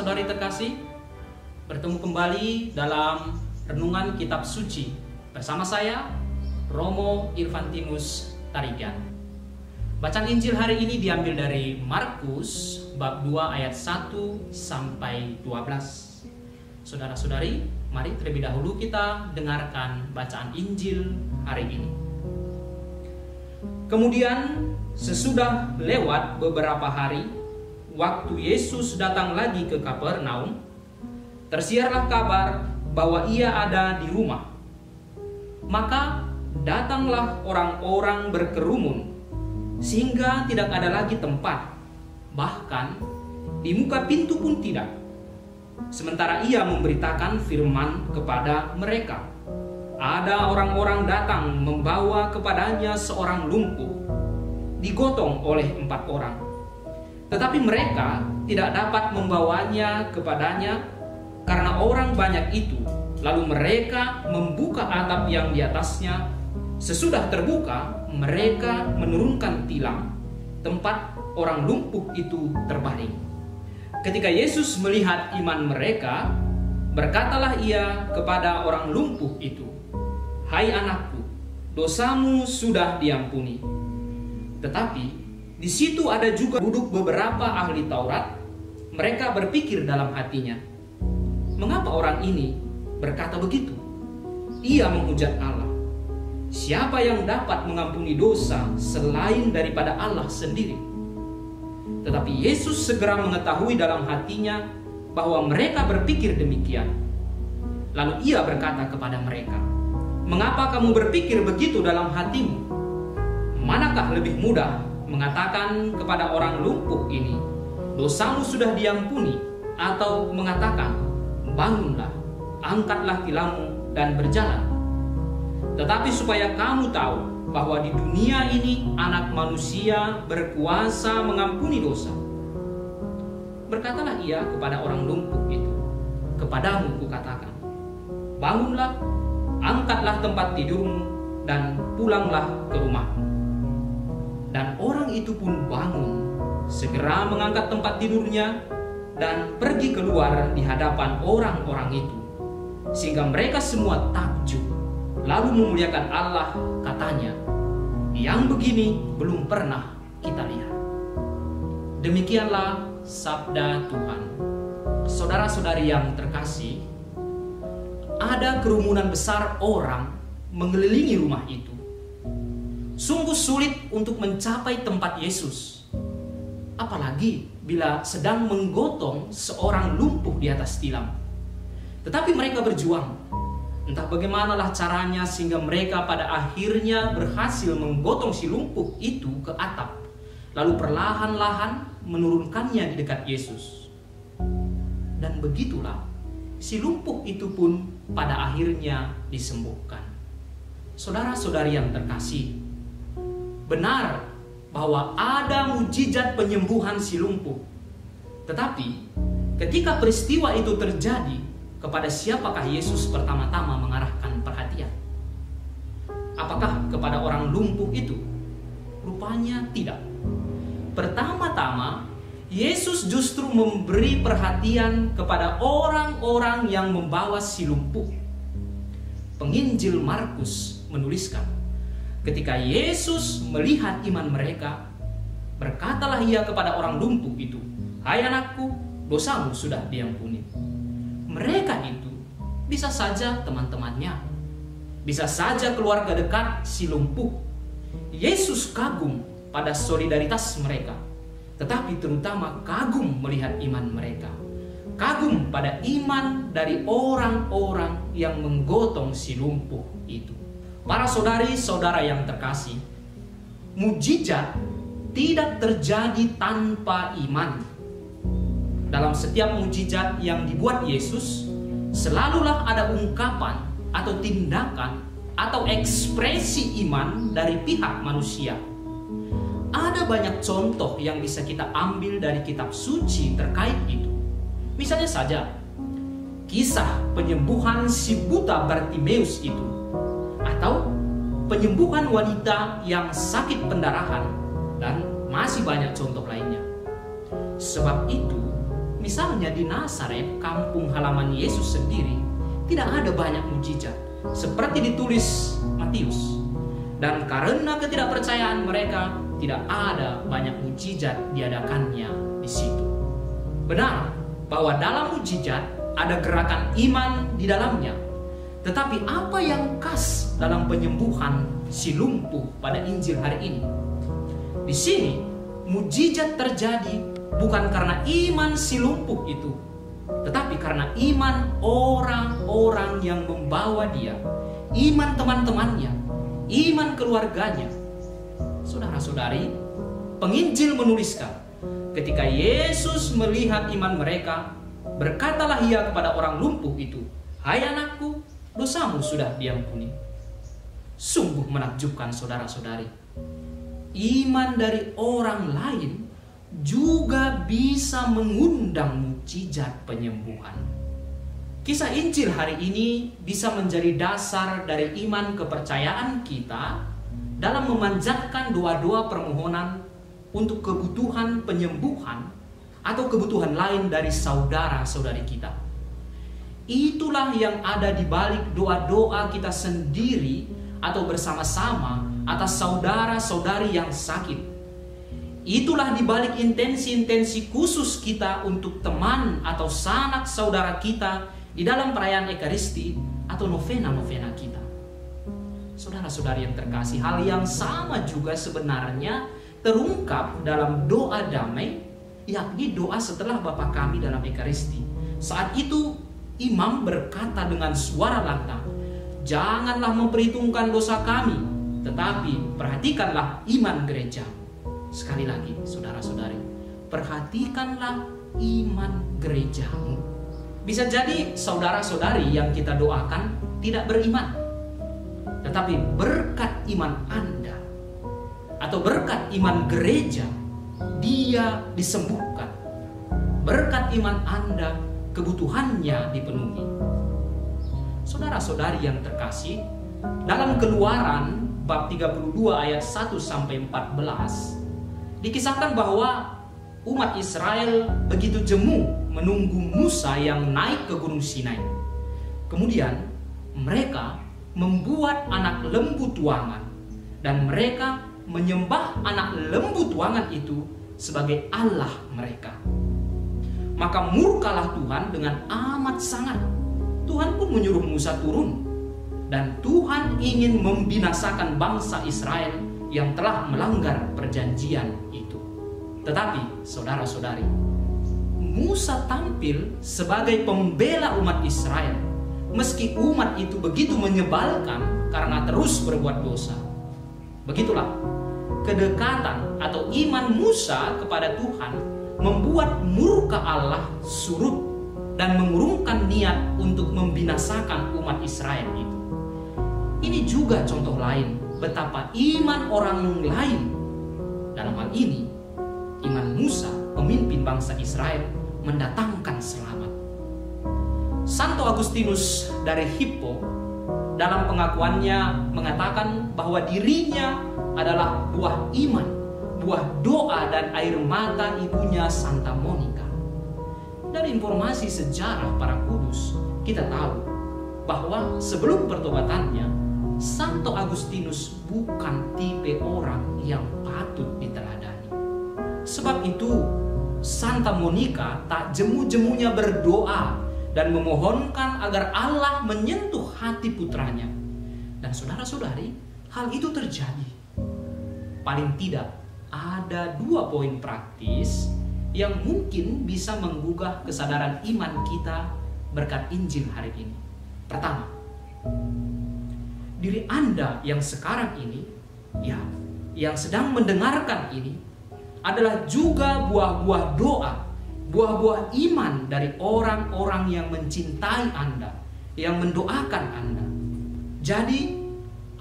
Saudara-saudari terkasih, bertemu kembali dalam Renungan Kitab Suci bersama saya, Romo Irvantinus Tarigan. Bacaan Injil hari ini diambil dari Markus bab 2 ayat 1 sampai 12. Saudara-saudari, mari terlebih dahulu kita dengarkan bacaan Injil hari ini. Kemudian sesudah lewat beberapa hari, waktu Yesus datang lagi ke Kapernaum, tersiarlah kabar bahwa ia ada di rumah. Maka datanglah orang-orang berkerumun, sehingga tidak ada lagi tempat, bahkan di muka pintu pun tidak. Sementara ia memberitakan firman kepada mereka, ada orang-orang datang membawa kepadanya seorang lumpuh, digotong oleh 4 orang. Tetapi mereka tidak dapat membawanya kepadanya karena orang banyak itu. Lalu mereka membuka atap yang di atasnya. Sesudah terbuka, mereka menurunkan tilam tempat orang lumpuh itu terbaring. Ketika Yesus melihat iman mereka, berkatalah ia kepada orang lumpuh itu, "Hai anakku, dosamu sudah diampuni." Tetapi di situ ada juga duduk beberapa ahli Taurat. Mereka berpikir dalam hatinya, "Mengapa orang ini berkata begitu? Ia menghujat Allah. Siapa yang dapat mengampuni dosa selain daripada Allah sendiri?" Tetapi Yesus segera mengetahui dalam hatinya bahwa mereka berpikir demikian. Lalu ia berkata kepada mereka, "Mengapa kamu berpikir begitu dalam hatimu? Manakah lebih mudah mengatakan kepada orang lumpuh ini, 'Dosamu sudah diampuni,' atau mengatakan, 'Bangunlah, angkatlah tilammu dan berjalan'? Tetapi supaya kamu tahu bahwa di dunia ini Anak Manusia berkuasa mengampuni dosa." Berkatalah ia kepada orang lumpuh itu, "Kepadamu kukatakan, bangunlah, angkatlah tempat tidurmu, dan pulanglah ke rumahmu." Dan orang itu pun bangun, segera mengangkat tempat tidurnya, dan pergi keluar di hadapan orang-orang itu. Sehingga mereka semua takjub, lalu memuliakan Allah, katanya, "Yang begini belum pernah kita lihat." Demikianlah sabda Tuhan. Saudara-saudari yang terkasih, ada kerumunan besar orang mengelilingi rumah itu. Sungguh sulit untuk mencapai tempat Yesus, apalagi bila sedang menggotong seorang lumpuh di atas tilam. Tetapi mereka berjuang. Entah bagaimanalah caranya sehingga mereka pada akhirnya berhasil menggotong si lumpuh itu ke atap, lalu perlahan-lahan menurunkannya di dekat Yesus. Dan begitulah si lumpuh itu pun pada akhirnya disembuhkan. Saudara-saudari yang terkasih, benar bahwa ada mujizat penyembuhan si lumpuh. Tetapi ketika peristiwa itu terjadi, kepada siapakah Yesus pertama-tama mengarahkan perhatian? Apakah kepada orang lumpuh itu? Rupanya tidak. Pertama-tama Yesus justru memberi perhatian kepada orang-orang yang membawa si lumpuh. Penginjil Markus menuliskan, ketika Yesus melihat iman mereka, berkatalah ia kepada orang lumpuh itu, "Hai anakku, dosamu sudah diampuni." Mereka itu bisa saja teman-temannya, bisa saja keluarga dekat si lumpuh. Yesus kagum pada solidaritas mereka, tetapi terutama kagum melihat iman mereka. Kagum pada iman dari orang-orang yang menggotong si lumpuh itu. Para saudari-saudara yang terkasih, mujizat tidak terjadi tanpa iman. Dalam setiap mujizat yang dibuat Yesus, selalulah ada ungkapan atau tindakan atau ekspresi iman dari pihak manusia. Ada banyak contoh yang bisa kita ambil dari kitab suci terkait itu. Misalnya saja, kisah penyembuhan si buta Bartimeus itu, atau penyembuhan wanita yang sakit pendarahan, dan masih banyak contoh lainnya. Sebab itu, Misalnya di Nazaret, kampung halaman Yesus sendiri, tidak ada banyak mujizat seperti ditulis Matius. Dan karena ketidakpercayaan mereka, tidak ada banyak mujizat diadakannya di situ. Benar bahwa dalam mujizat ada gerakan iman di dalamnya. Tetapi apa yang khas dalam penyembuhan si lumpuh pada Injil hari ini? Di sini mujizat terjadi bukan karena iman si lumpuh itu, tetapi karena iman orang-orang yang membawa dia, iman teman-temannya, iman keluarganya. Saudara-saudari, penginjil menuliskan, ketika Yesus melihat iman mereka, berkatalah ia kepada orang lumpuh itu, "Hai anakku, dosamu sudah diampuni." Sungguh menakjubkan saudara-saudari. Iman dari orang lain juga bisa mengundang mujizat penyembuhan. Kisah Injil hari ini bisa menjadi dasar dari iman kepercayaan kita dalam memanjatkan doa-doa permohonan untuk kebutuhan penyembuhan atau kebutuhan lain dari saudara-saudari kita. Itulah yang ada di balik doa-doa kita sendiri atau bersama-sama atas saudara-saudari yang sakit. Itulah di balik intensi-intensi khusus kita untuk teman atau sanak saudara kita di dalam perayaan Ekaristi atau novena-novena kita. Saudara-saudari yang terkasih, hal yang sama juga sebenarnya terungkap dalam doa damai, yakni doa setelah Bapa Kami dalam Ekaristi. Saat itu imam berkata dengan suara lantang, "Janganlah memperhitungkan dosa kami, tetapi perhatikanlah iman gereja." Sekali lagi, saudara-saudari, perhatikanlah iman gerejamu. Bisa jadi saudara-saudari yang kita doakan tidak beriman, tetapi berkat iman Anda atau berkat iman gereja, dia disembuhkan. Berkat iman Anda, kebutuhannya dipenuhi. Saudara-saudari yang terkasih, dalam Keluaran bab 32 ayat 1-14 dikisahkan bahwa umat Israel begitu jemu menunggu Musa yang naik ke Gunung Sinai. Kemudian mereka membuat anak lembu tuangan dan mereka menyembah anak lembu tuangan itu sebagai Allah mereka. Maka murkalah Tuhan dengan amat sangat. Tuhan pun menyuruh Musa turun, dan Tuhan ingin membinasakan bangsa Israel yang telah melanggar perjanjian itu. Tetapi saudara-saudari, Musa tampil sebagai pembela umat Israel, meski umat itu begitu menyebalkan karena terus berbuat dosa. Begitulah kedekatan atau iman Musa kepada Tuhan membuat murka Allah surut dan mengurungkan niat untuk membinasakan umat Israel itu. Ini juga contoh lain betapa iman orang lain, dalam hal ini iman Musa, pemimpin bangsa Israel, mendatangkan selamat. Santo Agustinus dari Hippo dalam pengakuannya mengatakan bahwa dirinya adalah buah iman, buah doa dan air mata ibunya Santa Monica. Dari informasi sejarah para kudus, kita tahu bahwa sebelum pertobatannya, Santo Agustinus bukan tipe orang yang patut diteladani. Sebab itu, Santa Monica tak jemu-jemunya berdoa dan memohonkan agar Allah menyentuh hati putranya. Dan saudara-saudari, hal itu terjadi. Paling tidak, ada 2 poin praktis yang mungkin bisa menggugah kesadaran iman kita berkat Injil hari ini. Pertama, diri Anda yang sekarang ini, yang sedang mendengarkan ini, adalah juga buah-buah doa, buah-buah iman dari orang-orang yang mencintai Anda, yang mendoakan Anda. Jadi,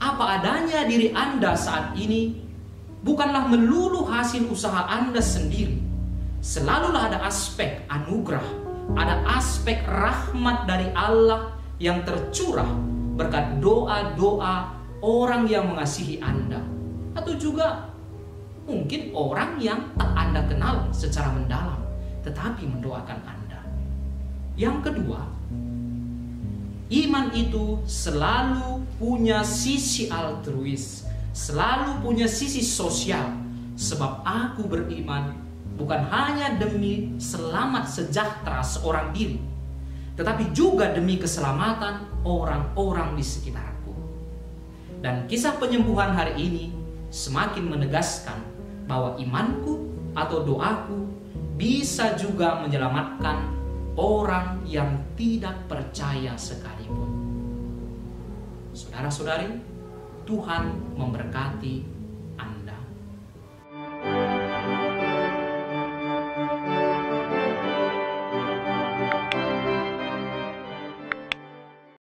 apa adanya diri Anda saat ini bukanlah melulu hasil usaha Anda sendiri. Selalulah ada aspek anugerah, ada aspek rahmat dari Allah yang tercurah berkat doa-doa orang yang mengasihi Anda, atau juga mungkin orang yang tak Anda kenal secara mendalam, tetapi mendoakan Anda. Yang kedua, iman itu selalu punya sisi altruis, selalu punya sisi sosial. Sebab aku beriman bukan hanya demi selamat sejahtera seorang diri, tetapi juga demi keselamatan orang-orang di sekitarku. Dan kisah penyembuhan hari ini semakin menegaskan bahwa imanku atau doaku bisa juga menyelamatkan orang yang tidak percaya sekalipun. Saudara-saudari, Tuhan memberkati